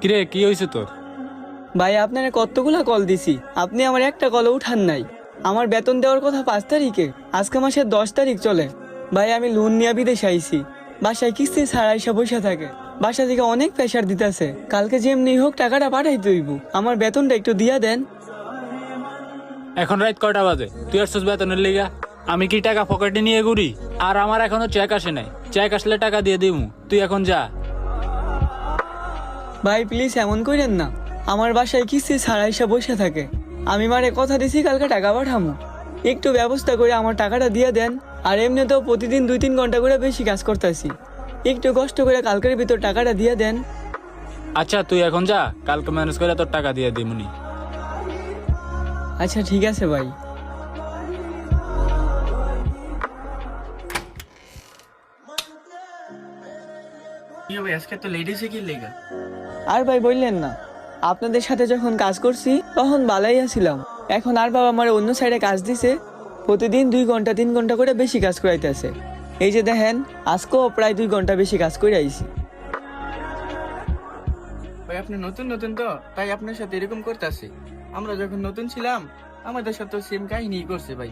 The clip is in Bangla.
কিরে কি হয়েছে তোর? ভাই আপনারা কতগুলা কল দিছি, আপনি আমার একটা কলও উঠান নাই। আমার বেতন দেওয়ার কথা 5 তারিখে, আজকে মাসের 10 তারিখ চলে। ভাই আমি লোন নিয়ে বিদেশে আইছি, বাসায় কিস্তি ছাড়া এসে বসে থাকে। বাসা থেকে অনেক প্রেশার দিতেছে, কালকে যেমনি হোক টাকাটা পাঠাইতে হইব। আমার বেতনটা একটু দিয়া দেন। এখন রাত কয়টা বাজে? তুই আসছিস বেতনের লিগা? আমি কি টাকা পকেটে নিয়ে ঘুরি? আর আমার এখনো চেক আসে নাই, চেক আসলে টাকা দিয়ে দিমু। তুই এখন যা। ভাই প্লিজ এমন করেন না, আমার বাসায় কিস্তি ছাড়া এসে বসে থাকে। আমি মারে কথা দিছি কালকে টাকা পাঠামো, একটু ব্যবস্থা করে আমার টাকাটা দিয়ে দেন। আর এমনিতেও প্রতিদিন 2-3 ঘন্টা করে বেশি কাজ করতেছি, একটু কষ্ট করে কালকের ভিতর টাকাটা দিয়ে দেন। আচ্ছা তুই এখন যা, কালকে ম্যানেজ করে তোর টাকা দিয়ে দিমুনি। আচ্ছা ঠিক আছে ভাই। আজকে তো লেডিসে কি লেগা? আর ভাই বললেন না, আপনাদের সাথে যখন কাজ করছি তখন বালাই ছিলাম। এখন আর বাবা আমার অন্য সাইডে কাজ দিছে, প্রতিদিন 2-3 ঘন্টা করে বেশি কাজ করাইতেছে। এই যে দেখেন, আজকেও প্রায় 2 ঘন্টা বেশি কাজ করে আইছি। ভাই আপনি নতুন নতুন তো, তাই আপনার সাথে এরকম করতেছি। আমরা যখন নতুন ছিলাম আমাদের সাথে সেম কাহিনী করছে ভাই।